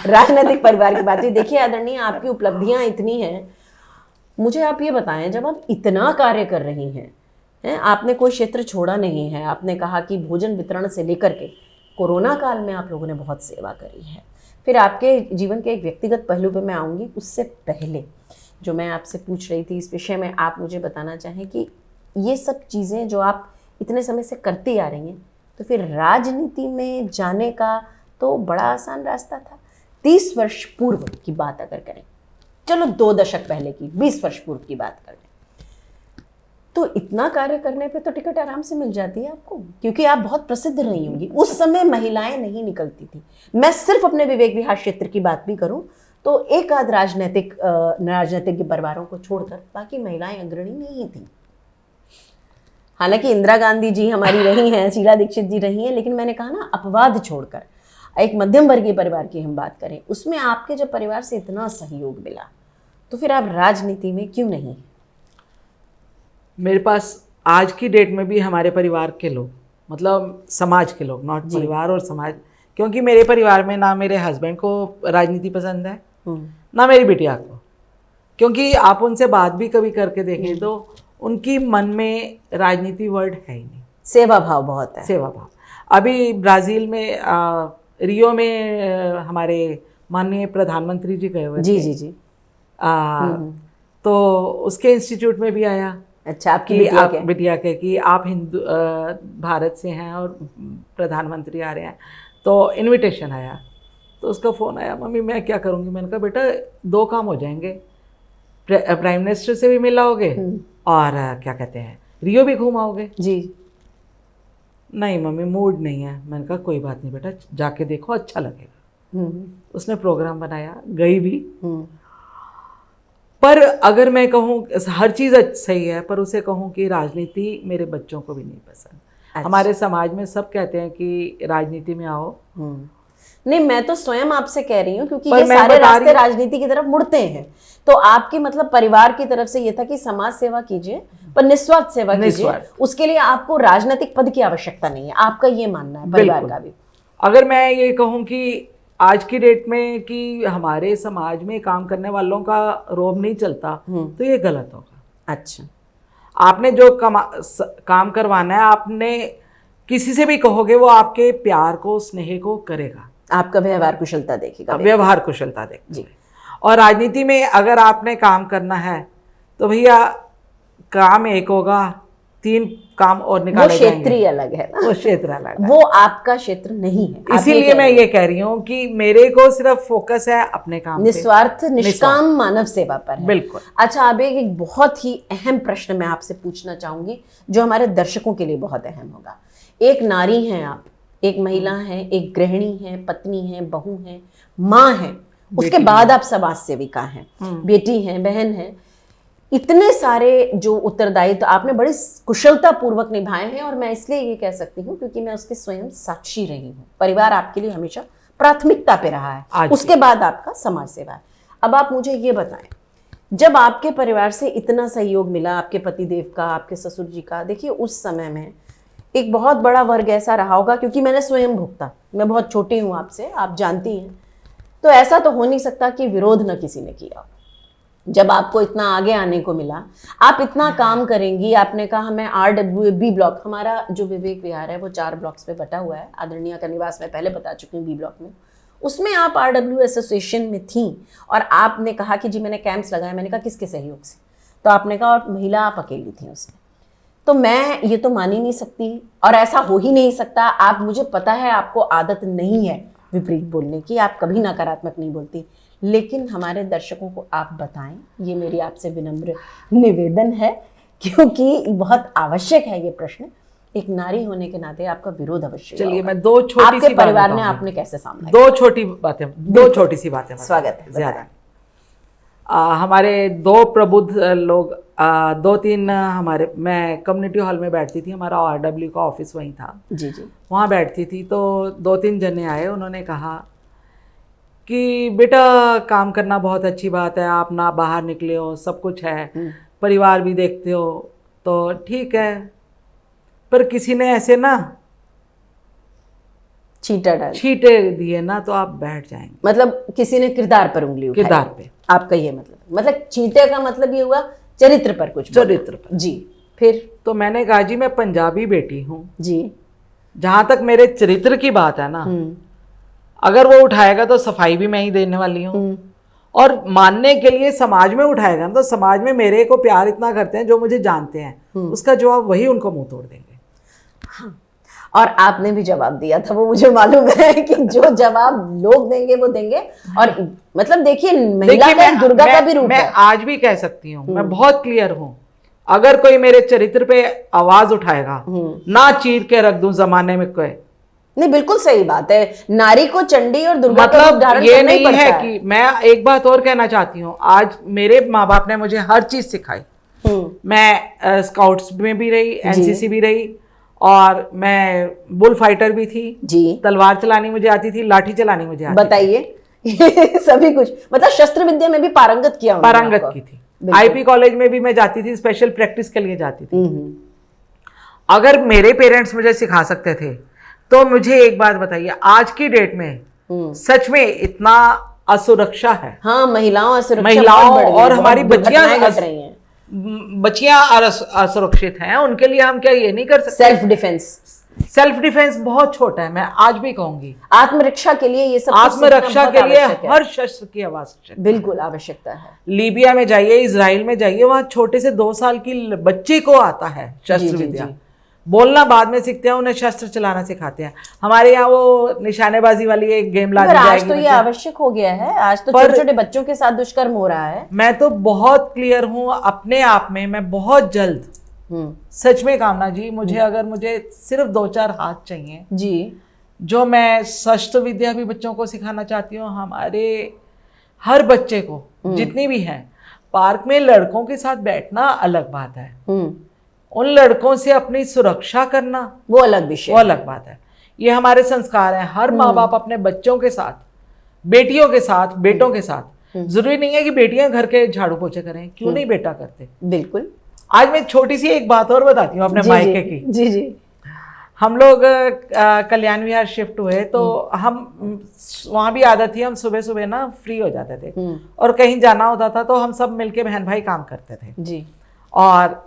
राजनीतिक परिवार की बात हुई। देखिए आदरणीय, आपकी उपलब्धियां इतनी हैं, मुझे आप ये बताएं, जब आप इतना कार्य कर रही हैं, आपने कोई क्षेत्र छोड़ा नहीं है। आपने कहा कि भोजन वितरण से लेकर के कोरोना काल में आप लोगों ने बहुत सेवा करी है। फिर आपके जीवन के एक व्यक्तिगत पहलू पे मैं आऊँगी, उससे पहले जो मैं आपसे पूछ रही थी इस विषय में आप मुझे बताना चाहें कि ये सब चीज़ें जो आप इतने समय से करती आ रही हैं, तो फिर राजनीति में जाने का तो बड़ा आसान रास्ता था। 30 वर्ष पूर्व की बात अगर करें, चलो 2 दशक पहले की, 20 वर्ष पूर्व की बात कर लें, तो इतना कार्य करने पे तो टिकट आराम से मिल जाती है आपको, क्योंकि आप बहुत प्रसिद्ध रही होंगी। उस समय महिलाएं नहीं निकलती थी। मैं सिर्फ अपने विवेक विहार क्षेत्र की बात भी करूं तो एक आध राजनीतिक परिवारों को छोड़कर बाकी महिलाएं अग्रणी नहीं थी। हालांकि इंदिरा गांधी जी हमारी रही हैं, शीला दीक्षित जी रही हैं, लेकिन मैंने कहा ना, अपवाद छोड़कर एक मध्यम वर्गीय परिवार की हम बात करें, उसमें आपके जब परिवार से इतना सहयोग मिला, तो फिर आप राजनीति में क्यों नहीं? मेरे पास आज की डेट में भी हमारे परिवार के लोग, मतलब समाज के लोग, नॉट परिवार और समाज, क्योंकि मेरे परिवार में ना मेरे हस्बैंड को राजनीति पसंद है ना मेरी बिटिया को, क्योंकि आप उनसे बात भी कभी करके देखें तो उनकी मन में राजनीति वर्ड है ही नहीं। सेवा भाव बहुत है, सेवा भाव। अभी ब्राज़ील में रियो में हमारे माननीय प्रधानमंत्री जी गए हुए थे। जी। तो उसके इंस्टीट्यूट में भी आया। अच्छा, आपकी बिटिया के कि आप हिंदू भारत से हैं और प्रधानमंत्री आ रहे हैं, तो इनविटेशन आया। तो उसका फ़ोन आया, मम्मी मैं क्या करूँगी? मैंने कहा बेटा 2 काम हो जाएंगे, प्राइम मिनिस्टर से भी मिल आओगे और क्या कहते हैं रियो भी घूम आओगे। जी। नहीं मम्मी मूड नहीं है। मैंने कहा कोई बात नहीं बेटा, जाके देखो, अच्छा लगेगा। उसने प्रोग्राम बनाया, गई भी। पर अगर मैं कहूँ हर चीज़ सही है, पर उसे कहूँ कि राजनीति मेरे बच्चों को भी नहीं पसंद। अच्छा। हमारे समाज में सब कहते हैं कि राजनीति में आओ। नहीं, मैं तो स्वयं आपसे कह रही हूँ, क्योंकि ये सारे रास्ते राजनीति की तरफ मुड़ते हैं। तो आपके मतलब परिवार की तरफ से ये था कि समाज सेवा कीजिए, पर निस्वार्थ सेवा कीजिए, उसके लिए आपको राजनीतिक पद की आवश्यकता नहीं है, आपका ये मानना है परिवार का भी। अगर मैं ये कहूँ कि आज की डेट में कि हमारे समाज में काम करने वालों का रोब नहीं चलता, तो ये गलत होगा। अच्छा, आपने जो काम करवाना है, आपने किसी से भी कहोगे वो आपके प्यार को, स्नेह को करेगा, आपका व्यवहार कुशलता देखेगा, व्यवहार कुशलता देखेगा जी। और राजनीति में अगर आपने काम करना है तो भैया काम एक होगा, 3 काम और निकाले जाएंगे। वो क्षेत्र अलग है ना, वो क्षेत्र अलग है, वो आपका क्षेत्र नहीं है। इसीलिए मैं ये कह रही हूँ कि मेरे को सिर्फ फोकस है अपने काम, निस्वार्थ निष्काम मानव सेवा पर है। बिल्कुल। अच्छा, अब एक बहुत ही अहम प्रश्न मैं आपसे पूछना चाहूंगी, जो हमारे दर्शकों के लिए बहुत अहम होगा। एक नारी हैं आप, एक महिला हैं, एक गृहिणी हैं, पत्नी हैं, बहू हैं, माँ हैं, उसके बाद आप समाज सेविका हैं, बेटी हैं, बहन हैं। इतने सारे जो उत्तरदायित्व तो आपने बड़ी कुशलता पूर्वक निभाए हैं, और मैं इसलिए ये कह सकती हूँ क्योंकि मैं उसके स्वयं साक्षी रही हूँ। परिवार आपके लिए हमेशा प्राथमिकता पे रहा है, उसके बाद आपका समाज सेवा है। अब आप मुझे ये बताएं, जब आपके परिवार से इतना सहयोग मिला, आपके पतिदेव का, आपके ससुर जी का, देखिए उस समय में एक बहुत बड़ा वर्ग ऐसा रहा होगा, क्योंकि मैंने स्वयं भुगता, मैं बहुत छोटी हूँ आपसे, आप जानती हैं, तो ऐसा तो हो नहीं सकता कि विरोध न किसी ने किया। जब आपको इतना आगे आने को मिला, आप इतना काम करेंगी, आपने कहा मैं RWB ब्लॉक, हमारा जो विवेक विहार है वो 4 ब्लॉक्स पे बटा हुआ है, आदरणीय का निवास मैं पहले बता चुकी हूँ, B ब्लॉक में, उसमें आप RW एसोसिएशन में थी, और आपने कहा कि जी मैंने कैंप्स लगाए। मैंने कहा किसके सहयोग से? तो आपने कहा और महिला आप अकेली थी उसमें। तो मैं ये तो मान ही नहीं सकती, और ऐसा हो ही नहीं सकता। आप, मुझे पता है आपको आदत नहीं है विपरीत बोलने की, आप कभी नकारात्मक नहीं बोलती, लेकिन हमारे दर्शकों को आप बताएं, ये मेरी आपसे विनम्र निवेदन है, क्योंकि बहुत आवश्यक है ये प्रश्न। एक नारी होने के नाते आपका विरोध अवश्य। चलिए मैं 2 छोटी सी आपके परिवार ने आपने कैसे सामना? 2 छोटी सी बातें स्वागत है। ज्यादा हमारे 2 प्रबुद्ध लोग, 2-3 हमारे, मैं कम्युनिटी हॉल में बैठती थी, हमारा RW का ऑफिस वहीं था जी, वहाँ बैठती थी। तो 2-3 जने आए, उन्होंने कहा कि बेटा काम करना बहुत अच्छी बात है, आप ना बाहर निकले हो, सब कुछ है, परिवार भी देखते हो, तो ठीक है, पर किसी ने ऐसे ना छींटे दिए ना तो आप बैठ जाएंगे। मतलब किसी ने किरदार पर उंगली उठाई, किरदार पे। आपका ये मतलब छींटे का मतलब ये हुआ चरित्र पर कुछ बोला। चरित्र पर जी। फिर तो मैंने कहा जी मैं पंजाबी बेटी हूँ जी, जहां तक मेरे चरित्र की बात है ना, अगर वो उठाएगा तो सफाई भी मैं ही देने वाली हूँ, और मानने के लिए समाज में उठाएगा ना तो समाज में मेरे को प्यार इतना करते हैं जो मुझे जानते हैं, उसका जवाब वही उनको मुंह तोड़ देंगे। हाँ। और आपने भी जवाब दिया था, वो मुझे मालूम है कि जो जवाब लोग देंगे वो देंगे। और मतलब देखिए महिला का दुर्गा का भी रूप मैं है। आज भी कह सकती हूँ, मैं बहुत क्लियर हूँ, अगर कोई मेरे चरित्र पे आवाज उठाएगा ना चीर के रख दूं जमाने में कोई। नहीं, बिल्कुल सही बात है, नारी को चंडी और दुर्गा का रूप मतलब धारण ये करना ही नहीं पड़ता है कि मैं एक बात और कहना चाहती हूँ, आज मेरे माँ बाप ने मुझे हर चीज सिखाई। मैं स्काउट्स में भी रही, एनसीसी भी रही, और मैं बुल फाइटर भी थी जी। तलवार चलानी मुझे आती थी, लाठी चलानी मुझे आती बताइए सभी कुछ, मतलब शस्त्र विद्या में भी पारंगत किया उन्होंने पारंगत आपको। की थी। आईपी कॉलेज में भी मैं जाती थी, स्पेशल प्रैक्टिस के लिए जाती थी। अगर मेरे पेरेंट्स मुझे सिखा सकते थे तो मुझे एक बात बताइए, आज की डेट में सच में इतना असुरक्षा है। हाँ, महिलाओं और हमारी बच्चियां घट रही हैं, बच्चियां असुरक्षित हैं, उनके लिए हम क्या ये नहीं कर सकते? सेल्फ डिफेंस बहुत छोटा है। मैं आज भी कहूंगी आत्मरक्षा के लिए ये सब आत्मरक्षा के लिए हर शस्त्र की आवश्यकता, बिल्कुल आवश्यकता है। लीबिया में जाइए, इजराइल में जाइए, वहां छोटे से 2 साल की बच्चे को आता है शस्त्र विद्या। बोलना बाद में सीखते हैं, उन्हें शस्त्र चलाना सिखाते हैं। हमारे यहाँ वो निशानेबाजी वाली एक गेम ला दी जाएगी। आज तो ये आवश्यक हो गया है, आज तो छोटे छोटे बच्चों के साथ दुष्कर्म हो रहा है। मैं तो बहुत क्लियर हूँ अपने आप में, मैं बहुत जल्द सच में कामना जी, मुझे सिर्फ 2-4 हाथ चाहिए जी, जो मैं शस्त्र विद्या भी बच्चों को सिखाना चाहती हूँ। हमारे हर बच्चे को जितनी भी हैं, पार्क में लड़कों के साथ बैठना अलग बात है, उन लड़कों से अपनी सुरक्षा करना वो अलग विषय, वो अलग बात है। ये हमारे संस्कार हैं। हर माँ बाप अपने बच्चों के साथ, बेटियों के साथ, बेटों के साथ, जरूरी नहीं है कि बेटियां घर के झाड़ू पोछे करें, क्यों नहीं बेटा करते। बिल्कुल। आज मैं छोटी सी एक बात और बताती हूँ अपने मायके की। जी जी। हम लोग कल्याण विहार शिफ्ट हुए तो हम वहाँ भी आदत थी, हम सुबह सुबह ना फ्री हो जाते थे और कहीं जाना होता था तो हम सब मिलके बहन भाई काम करते थे जी। और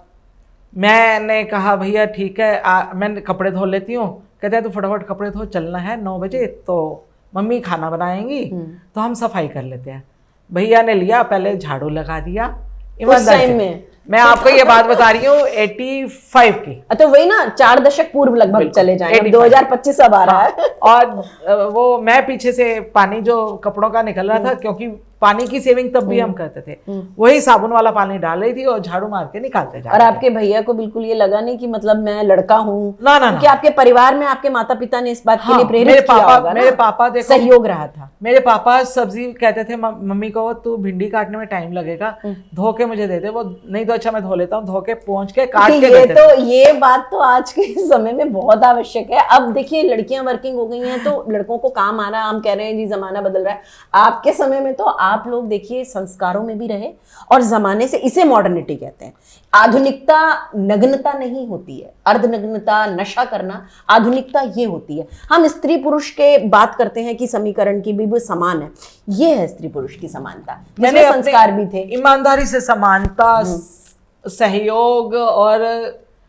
मैंने कहा भैया ठीक है, मैं कपड़े धो लेती हूँ। कहते हैं तू फटाफट कपड़े धो, चलना है 9 बजे, तो मम्मी खाना बनाएंगी तो हम सफाई कर लेते हैं। भैया ने लिया, पहले झाड़ू लगा दिया। उस टाइम में मैं आपको ये बात बता रही हूँ 85 की, तो वही ना 4 दशक पूर्व लगभग चले जाएंगे, 2025 अब आ रहा है। और वो मैं पीछे से पानी जो कपड़ों का निकल रहा था, क्योंकि पानी की सेविंग तब भी हम करते थे, वही साबुन वाला पानी डाल रही थी और झाड़ू मार के निकालते जा रहे थे। और आपके भैया को बिल्कुल ये लगा नहीं कि मतलब मैं लड़का हूँ, ना ना, क्योंकि आपके परिवार में आपके माता पिता ने इस बात के लिए प्रेरित किया होगा ना? मेरे पापा देखो सहयोग रहा था। मेरे पापा सब्जी कहते थे मम्मी को तू भिंडी काटने में टाइम लगेगा, धो के मुझे दे दे, वो नहीं तो अच्छा मैं धो लेता हूँ, धो के पहुंच के काट के देते थे। ये बात तो आज के समय में बहुत आवश्यक है। अब देखिए लड़कियां वर्किंग हो गई हैं तो लड़कों को काम आ रहा है, हम कह रहे हैं जी जमाना बदल रहा है। आपके समय में तो आप लोग देखिए संस्कारों में भी रहे और जमाने से, इसे मॉडर्निटी कहते हैं। आधुनिकता नग्नता नहीं होती है, अर्धनग्नता, नशा करना, आधुनिकता ये होती है। हम स्त्री पुरुष के बात करते हैं कि समीकरण की भी वो समान है, ये है स्त्री पुरुष की समानता, जिसमें संस्कार भी थे, ईमानदारी से समानता, सहयोग। और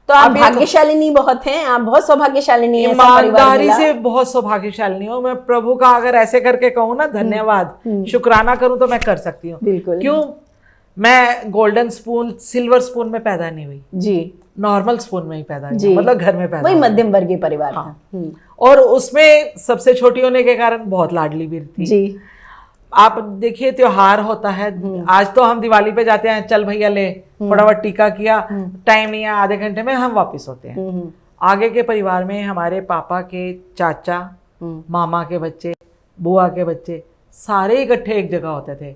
तो आप भाग्यशालिनी बहुत हैं, आप बहुत सौभाग्यशालिनी हैं। ईमानदारी से बहुत सौभाग्यशालिनी हूँ मैं। प्रभु का अगर ऐसे करके कहूँ ना धन्यवाद, शुक्राना करूँ तो मैं कर सकती हूँ। बिल्कुल। क्यों? मैं गोल्डन स्पून, सिल्वर स्पून में पैदा नहीं हुई जी, नॉर्मल स्पून में ही पैदा हुई, मतलब घर में पैदा, वही मध्यम वर्गीय परिवार था। और उसमें सबसे छोटी होने के कारण बहुत लाडली भी थी जी। आप देखिए त्योहार होता है, आज तो हम दिवाली पे जाते हैं, चल भैया ले फटाफट टीका किया, टाइम नहीं है, आधे घंटे में हम वापस होते हैं। आगे के परिवार में हमारे पापा के चाचा, मामा के बच्चे, बुआ के बच्चे सारे इकट्ठे एक जगह होते थे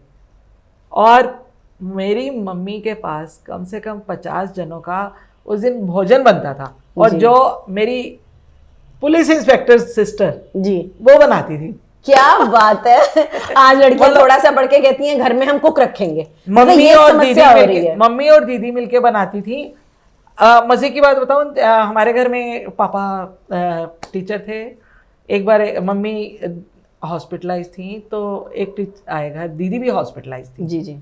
और मेरी मम्मी के पास कम से कम 50 जनों का उस दिन भोजन बनता था। और जो मेरी पुलिस इंस्पेक्टर सिस्टर जी वो बनाती थी। क्या बात है, आज लड़कियां थोड़ा सा बढ़ के कहती हैं घर में हम कुक रखेंगे। मम्मी और दीदी मिलके बनाती थी। मजे की बात बताऊं, हमारे घर में पापा टीचर थे, एक बार मम्मी हॉस्पिटलाइज थी तो एक आएगा, दीदी भी हॉस्पिटलाइज थी। जी जी।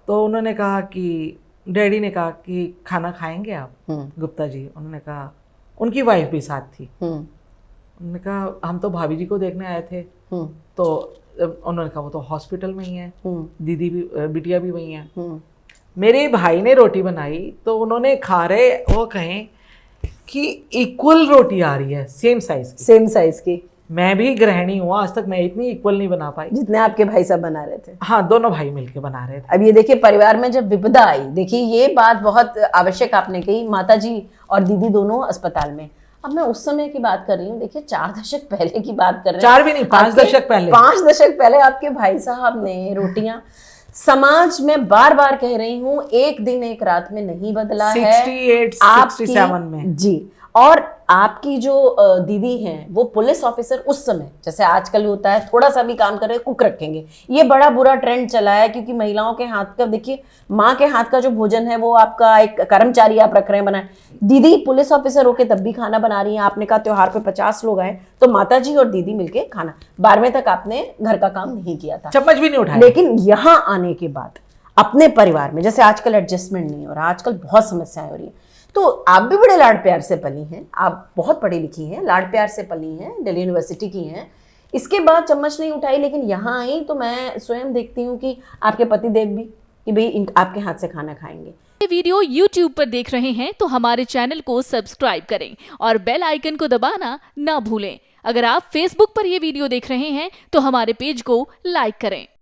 तो उन्होंने कहा कि डैडी ने कहा कि खाना खाएंगे आप, गुप्ता जी। उन्होंने कहा, उनकी वाइफ भी साथ थी। उन्होंने कहा हम तो भाभी जी को देखने आए थे। तो उन्होंने कहा वो तो हॉस्पिटल में ही है, दीदी भी, बिटिया भी वही है। मेरे भाई ने रोटी बनाई तो उन्होंने खा रहे, वो कहें कि इक्वल रोटी आ रही है, सेम साइज की। मैं भी गृहिणी हूँ, आज तक मैं इतनी इक्वल नहीं बना पाई जितने आपके भाई साहब बना रहे थे। हाँ, दोनों भाई मिलके बना रहे थे। अब ये देखिए, परिवार में जब विपदा आई, देखिए ये बात बहुत आवश्यक आपने कही, माता जी और दीदी दोनों अस्पताल में। अब मैं उस समय की बात कर रही हूँ, देखिए 4 दशक पहले की बात कर रहे हैं। 4 भी नहीं, 5 दशक पहले। 5 दशक पहले आपके भाई साहब ने रोटियां, समाज में बार बार कह रही हूँ, एक दिन एक रात में नहीं बदला है। 68, 67 में जी। और आपकी जो दीदी हैं वो पुलिस ऑफिसर, उस समय जैसे आजकल होता है थोड़ा सा भी काम कर रहे कुक रखेंगे, ये बड़ा बुरा ट्रेंड चला है। क्योंकि महिलाओं के हाथ का, देखिए माँ के हाथ का जो भोजन है वो आपका एक कर्मचारी आप रख रहे हैं बनाए। दीदी पुलिस ऑफिसर होके तब भी खाना बना रही हैं। आपने कहा त्योहार पे 50 लोग आए तो माता जी और दीदी मिलके खाना, 12वें तक आपने घर का काम नहीं किया था, चम्मच भी नहीं उठाया। लेकिन यहाँ आने के बाद अपने परिवार में जैसे आजकल एडजस्टमेंट नहीं हो रहा, आजकल बहुत समस्याएं हो रही है। तो आप भी बड़े लाड प्यार से पली हैं, आप बहुत पढ़ी लिखी हैं, लाड प्यार से पली हैं, दिल्ली यूनिवर्सिटी की हैं। इसके बाद चम्मच नहीं उठाई, लेकिन यहाँ आई तो मैं स्वयं देखती हूँ कि आपके पति देव भी कि भाई आपके हाथ से खाना खाएंगे। ये वीडियो YouTube पर देख रहे हैं तो हमारे चैनल को सब्सक्राइब करें और बेल आइकन को दबाना ना भूलें। अगर आप Facebook पर ये वीडियो देख रहे हैं तो हमारे पेज को लाइक करें।